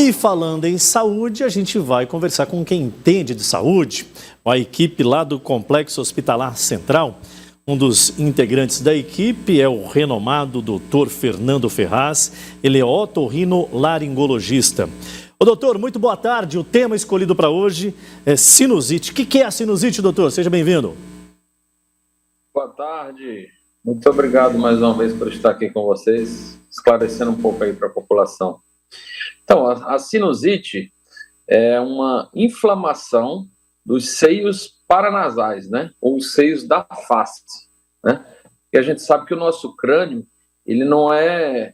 E falando em saúde, a gente vai conversar com quem entende de saúde, a equipe lá do Complexo Hospitalar Central. Um dos integrantes da equipe é o renomado Dr. Fernando Ferraz, ele é otorrinolaringologista. Ô doutor, muito boa tarde, o tema escolhido para hoje é sinusite. O que é a sinusite, doutor? Seja bem-vindo. Boa tarde, muito obrigado mais uma vez por estar aqui com vocês, esclarecendo um pouco aí para a população. Então, a sinusite é uma inflamação dos seios paranasais, né? Ou os seios da face, né? E a gente sabe que o nosso crânio, ele não é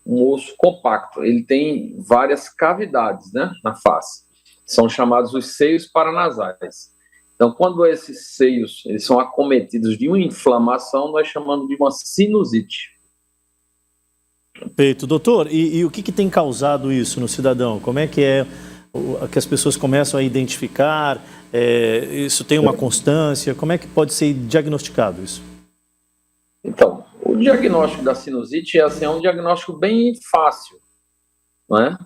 um osso compacto, ele tem várias cavidades, né? Na face. São chamados os seios paranasais. Então, quando esses seios eles são acometidos de uma inflamação, nós chamamos de uma sinusite. Perfeito. Doutor, e o que tem causado isso no cidadão? Como é que que as pessoas começam a identificar? Isso tem uma constância? Como é que pode ser diagnosticado isso? Então, o diagnóstico da sinusite é um diagnóstico bem fácil, não é?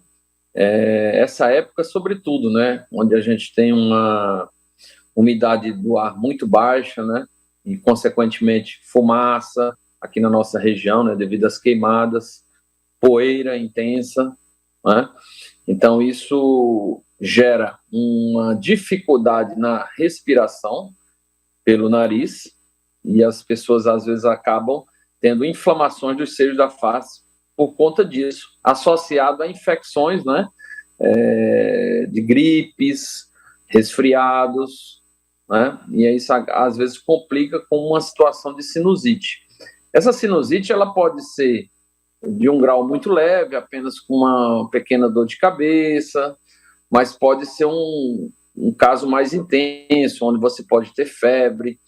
Essa época, sobretudo, né? Onde a gente tem uma umidade do ar muito baixa, né? E, consequentemente, fumaça aqui na nossa região, né? Devido às queimadas, poeira intensa, né? Então, isso gera uma dificuldade na respiração pelo nariz e as pessoas, às vezes, acabam tendo inflamações dos seios da face por conta disso, associado a infecções, né? De gripes, resfriados, né? E aí isso às vezes complica com uma situação de sinusite. Essa sinusite ela pode ser de um grau muito leve, apenas com uma pequena dor de cabeça, mas pode ser um caso mais intenso, onde você pode ter febre,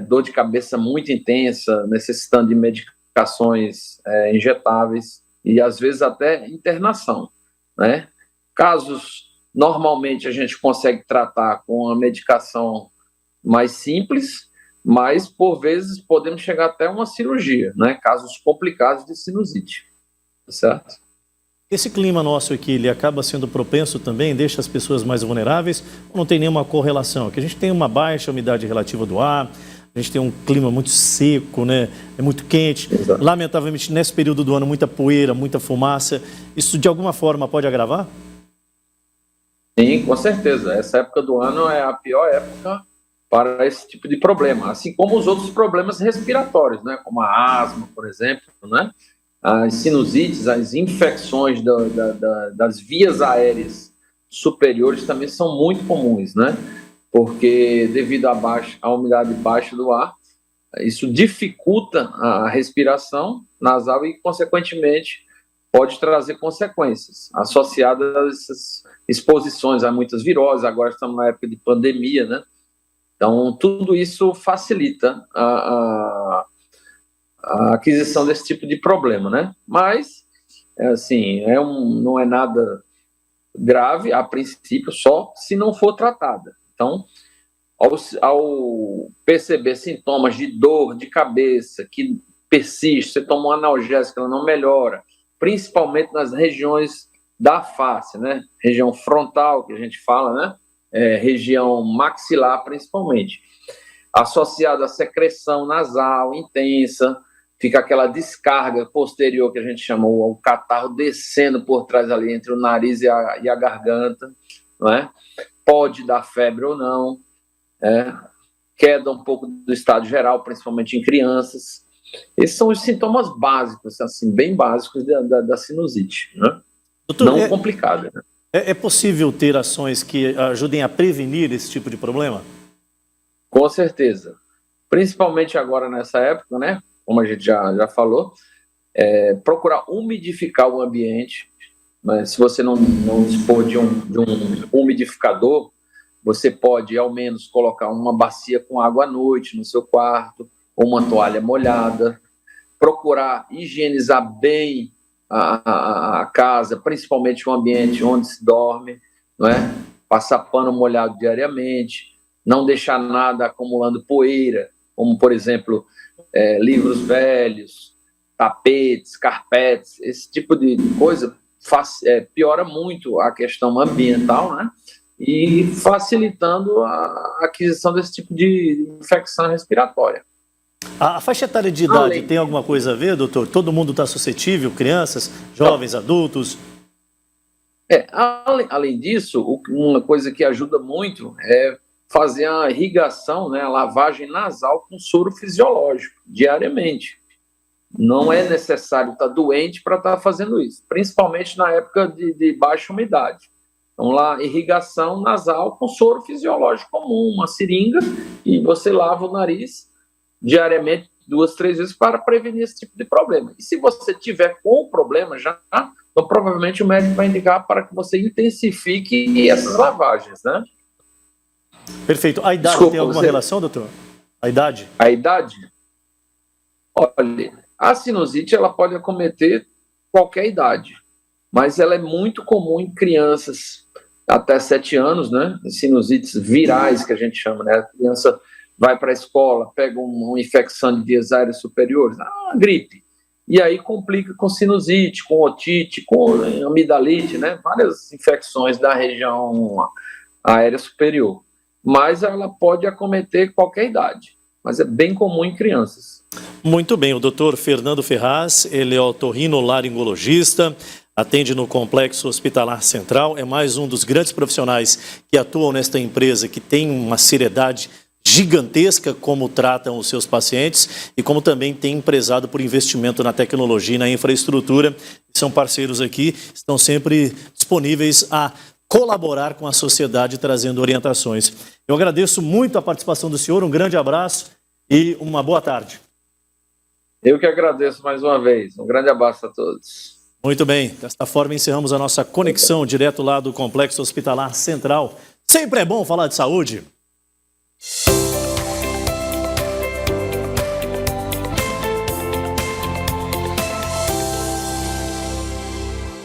dor de cabeça muito intensa, necessitando de medicações injetáveis e às vezes até internação, né? Casos normalmente a gente consegue tratar com a medicação mais simples, mas por vezes podemos chegar até uma cirurgia, né? Casos complicados de sinusite, certo? Esse clima nosso aqui, ele acaba sendo propenso também, deixa as pessoas mais vulneráveis, ou não tem nenhuma correlação? Que a gente tem uma baixa umidade relativa do ar, a gente tem um clima muito seco, né? É muito quente. Exato. Lamentavelmente, nesse período do ano, muita poeira, muita fumaça. Isso, de alguma forma, pode agravar? Sim, com certeza. Essa época do ano é a pior época para esse tipo de problema, assim como os outros problemas respiratórios, né? Como a asma, por exemplo, né? As sinusites, as infecções das vias aéreas superiores também são muito comuns, né? Porque devido à umidade baixa do ar, isso dificulta a respiração nasal e, consequentemente, pode trazer consequências associadas a essas exposições a muitas viroses. Agora estamos na época de pandemia, né? Então, tudo isso facilita a aquisição desse tipo de problema, né? Mas, assim, não é nada grave, a princípio, só se não for tratada. Então, ao perceber sintomas de dor de cabeça que persiste, você toma um analgésico, ela não melhora, principalmente nas regiões da face, né? Região frontal, que a gente fala, né? Região maxilar, principalmente. Associado à secreção nasal intensa, fica aquela descarga posterior que a gente chama o catarro descendo por trás ali entre o nariz e a garganta, não é? Pode dar febre ou não, queda um pouco do estado geral, principalmente em crianças. Esses são os sintomas básicos, assim, bem básicos da sinusite, né? Doutor, não complicada, né? É possível ter ações que ajudem a prevenir esse tipo de problema? Com certeza. Principalmente agora nessa época, né? Como a gente já falou, procurar umidificar o ambiente. Mas se você não dispor de um umidificador, você pode, ao menos, colocar uma bacia com água à noite no seu quarto, ou uma toalha molhada. Procurar higienizar bem a casa, principalmente o ambiente onde se dorme, não é? Passar pano molhado diariamente, não deixar nada acumulando poeira, como, por exemplo, livros velhos, tapetes, carpetes, esse tipo de coisa piora muito a questão ambiental, né? E facilitando a aquisição desse tipo de infecção respiratória. A faixa etária de idade tem alguma coisa a ver, doutor? Todo mundo está suscetível? Crianças, jovens, adultos? Além disso, uma coisa que ajuda muito é fazer a irrigação, né, a lavagem nasal com soro fisiológico, diariamente. Não é necessário estar doente para estar fazendo isso, principalmente na época de baixa umidade. Então, lá, irrigação nasal com soro fisiológico comum, uma seringa, e você lava o nariz diariamente 2, 3 vezes para prevenir esse tipo de problema. E se você tiver com o problema já, então provavelmente o médico vai indicar para que você intensifique essas lavagens, né? Perfeito. A idade tem alguma relação, doutor? A idade? A idade? Olha, a sinusite ela pode acometer qualquer idade, mas ela é muito comum em crianças até 7 anos, né? Sinusites virais, que a gente chama, né? A criança vai para a escola, pega uma infecção de vias aéreas superiores, gripe, e aí complica com sinusite, com otite, com amidalite, né? Várias infecções da região aérea superior. Mas ela pode acometer qualquer idade, mas é bem comum em crianças. Muito bem, o doutor Fernando Ferraz, ele é otorrinolaringologista, atende no Complexo Hospitalar Central, é mais um dos grandes profissionais que atuam nesta empresa, que tem uma seriedade gigantesca como tratam os seus pacientes e como também tem empresado por investimento na tecnologia e na infraestrutura. São parceiros aqui, estão sempre disponíveis a colaborar com a sociedade trazendo orientações. Eu agradeço muito a participação do senhor, um grande abraço e uma boa tarde. Eu que agradeço mais uma vez, um grande abraço a todos. Muito bem, desta forma encerramos a nossa conexão direto lá do Complexo Hospitalar Central. Sempre é bom falar de saúde.